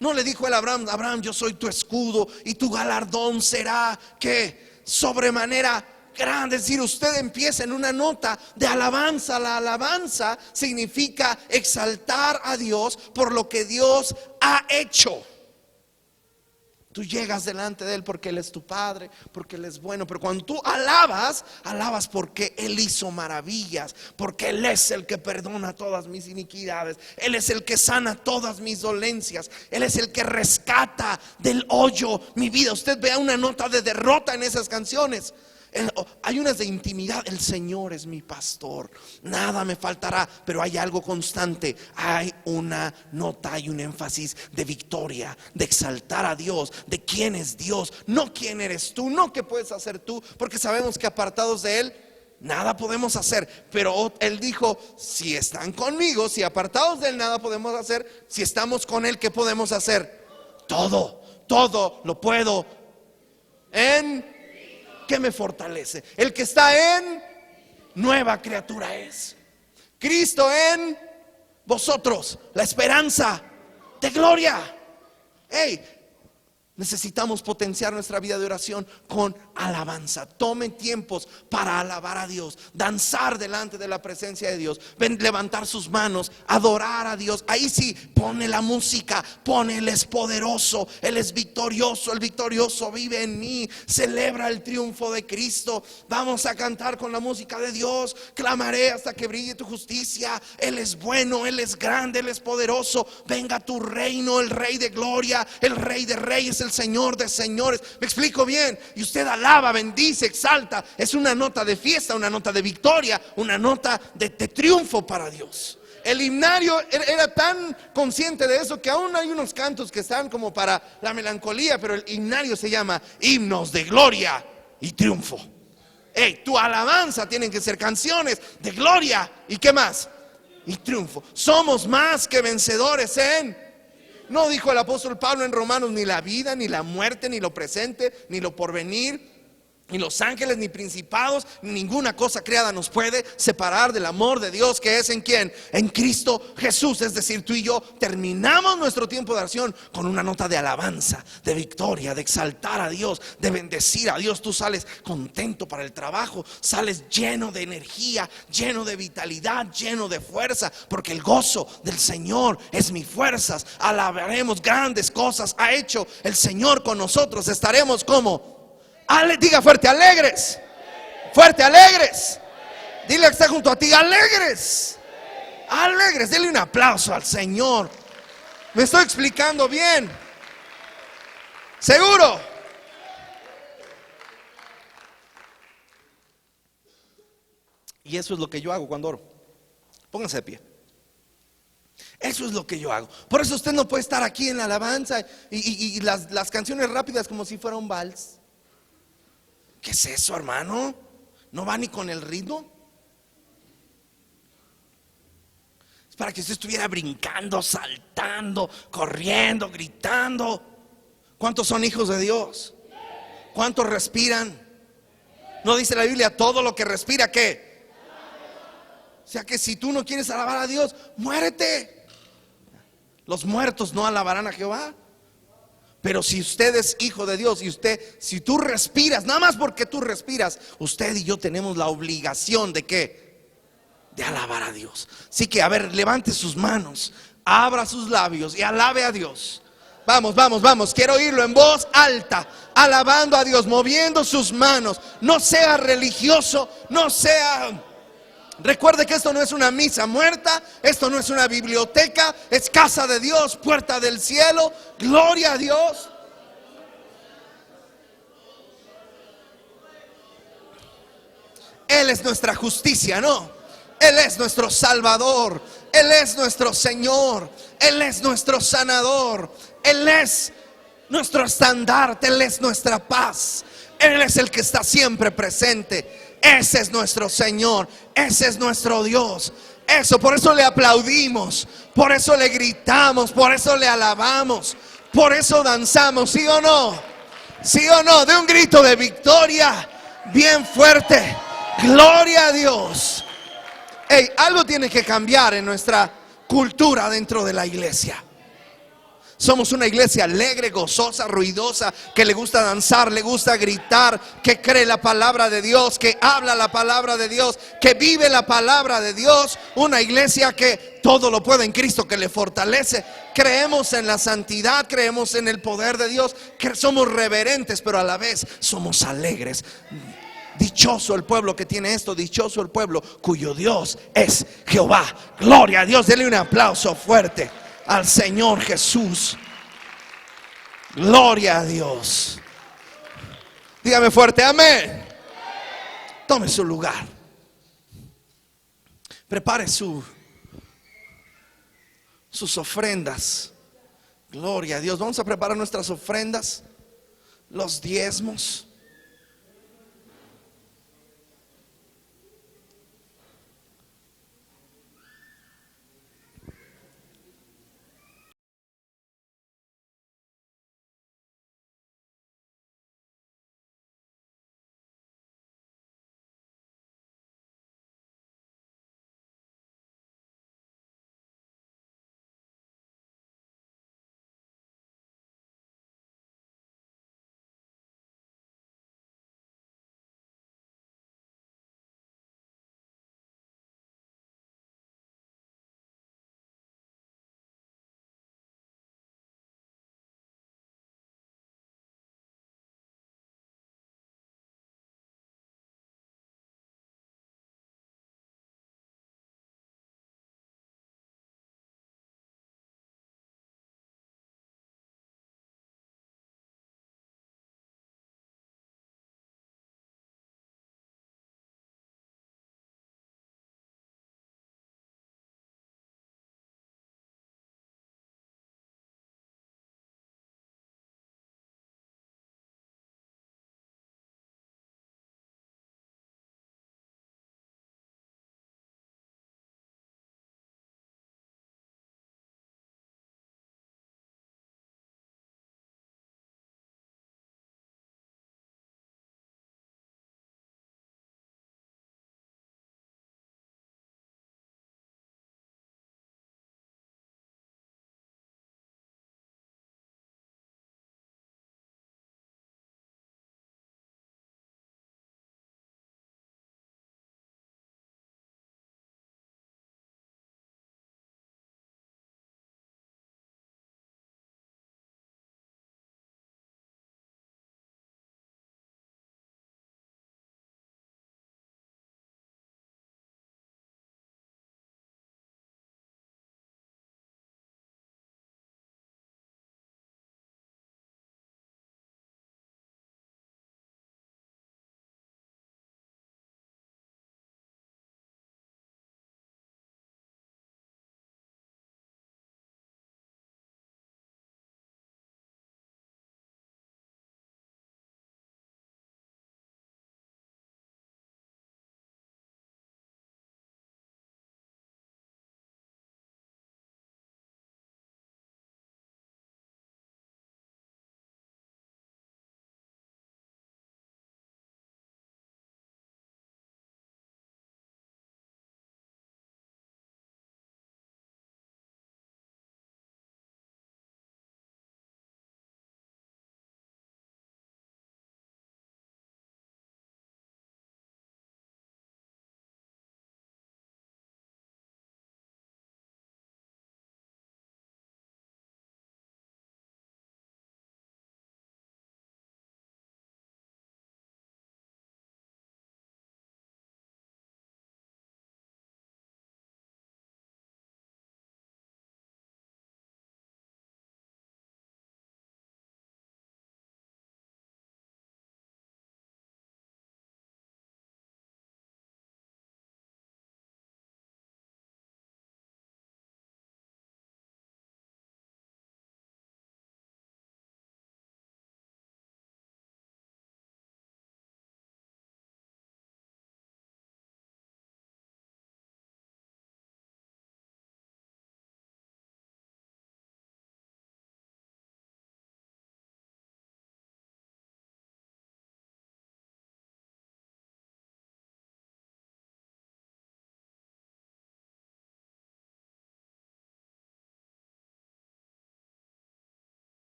No le dijo el Abraham: Abraham, yo soy tu escudo y tu galardón será que sobremanera grande. Es decir, usted empieza en una nota de alabanza. La alabanza significa exaltar a Dios por lo que Dios ha hecho. Tú llegas delante de Él porque Él es tu Padre, porque Él es bueno. Pero cuando tú alabas, alabas porque Él hizo maravillas, porque Él es el que perdona todas mis iniquidades, Él es el que sana todas mis dolencias, Él es el que rescata del hoyo mi vida. Usted vea una nota de derrota en esas canciones. Hay unas de intimidad: el Señor es mi pastor, nada me faltará. Pero hay algo constante, hay una nota, hay un énfasis de victoria, de exaltar a Dios, de quién es Dios, no quién eres tú, no qué puedes hacer tú, porque sabemos que apartados de Él nada podemos hacer. Pero Él dijo: si están conmigo, si apartados de Él nada podemos hacer, si estamos con Él, ¿qué podemos hacer? Todo lo puedo en que me fortalece. El que está en, nueva criatura es. Cristo en vosotros, la esperanza de gloria. Hey, necesitamos potenciar nuestra vida de oración con alabanza. Tome tiempos para alabar a Dios, danzar delante de la presencia de Dios, levantar sus manos, adorar a Dios. Ahí sí, pone la música, pone: Él es poderoso, Él es victorioso, el victorioso vive en mí. Celebra el triunfo de Cristo. Vamos a cantar con la música de Dios. Clamaré hasta que brille tu justicia. Él es bueno, Él es grande, Él es poderoso. Venga tu reino, el Rey de gloria, el Rey de reyes, el Señor de señores. ¿Me explico bien? Y usted alaba, bendice, exalta. Es una nota de fiesta, una nota de victoria, una nota de triunfo para Dios. El himnario era tan consciente de eso que aún hay unos cantos que están como para la melancolía, pero el himnario se llama himnos de gloria y triunfo. Hey, tu alabanza tienen que ser canciones de gloria y ¿qué más? Y triunfo. Somos más que vencedores en... No dijo el apóstol Pablo en Romanos: ni la vida, ni la muerte, ni lo presente, ni lo porvenir, ni los ángeles, ni principados, ni ninguna cosa creada nos puede separar del amor de Dios que es en ¿quién? En Cristo Jesús. Es decir, tú y yo terminamos nuestro tiempo de oración con una nota de alabanza, de victoria, de exaltar a Dios, de bendecir a Dios. Tú sales contento para el trabajo, sales lleno de energía, lleno de vitalidad, lleno de fuerza, porque el gozo del Señor es mi fuerzas. Alabaremos, grandes cosas ha hecho el Señor con nosotros. Estaremos como... diga fuerte: alegres. Fuerte: alegres. Dile al que está junto a ti: alegres. Alegres. Dile un aplauso al Señor. ¿Me estoy explicando bien? ¿Seguro? Y eso es lo que yo hago cuando oro. Pónganse de pie. Eso es lo que yo hago. Por eso usted no puede estar aquí en la alabanza y las canciones rápidas como si fuera un vals. ¿Qué es eso, hermano? ¿No va ni con el ritmo? Es para que usted estuviera brincando, saltando, corriendo, gritando. ¿Cuántos son hijos de Dios? ¿Cuántos respiran? ¿No dice la Biblia: todo lo que respira, qué? O sea que si tú no quieres alabar a Dios, muérete. Los muertos no alabarán a Jehová. Pero si usted es hijo de Dios y si tú respiras, nada más porque tú respiras, usted y yo tenemos la obligación de ¿qué? De alabar a Dios. Así que, a ver, levante sus manos, abra sus labios y alabe a Dios. Vamos, quiero oírlo en voz alta, alabando a Dios, moviendo sus manos. No sea religioso, no sea... Recuerde que esto no es una misa muerta, esto no es una biblioteca, es casa de Dios, puerta del cielo. Gloria a Dios. Él es nuestra justicia, ¿no? Él es nuestro Salvador, Él es nuestro Señor, Él es nuestro sanador, Él es nuestro estandarte, Él es nuestra paz, Él es el que está siempre presente. Ese es nuestro Señor, ese es nuestro Dios. Eso, por eso le aplaudimos, por eso le gritamos, por eso le alabamos, por eso danzamos. ¿Sí o no? ¿Sí o no? De un grito de victoria bien fuerte. Gloria a Dios. Hey, algo tiene que cambiar en nuestra cultura dentro de la iglesia. Somos una iglesia alegre, gozosa, ruidosa, que le gusta danzar, le gusta gritar, que cree la palabra de Dios, que habla la palabra de Dios, que vive la palabra de Dios. Una iglesia que todo lo puede en Cristo, que le fortalece. Creemos en la santidad, creemos en el poder de Dios, que somos reverentes, pero a la vez somos alegres. Dichoso el pueblo que tiene esto, dichoso el pueblo cuyo Dios es Jehová. Gloria a Dios, denle un aplauso fuerte al Señor Jesús. Gloria a Dios. Dígame fuerte, amén. Tome su lugar. Prepare sus ofrendas. Gloria a Dios. Vamos a preparar nuestras ofrendas, los diezmos.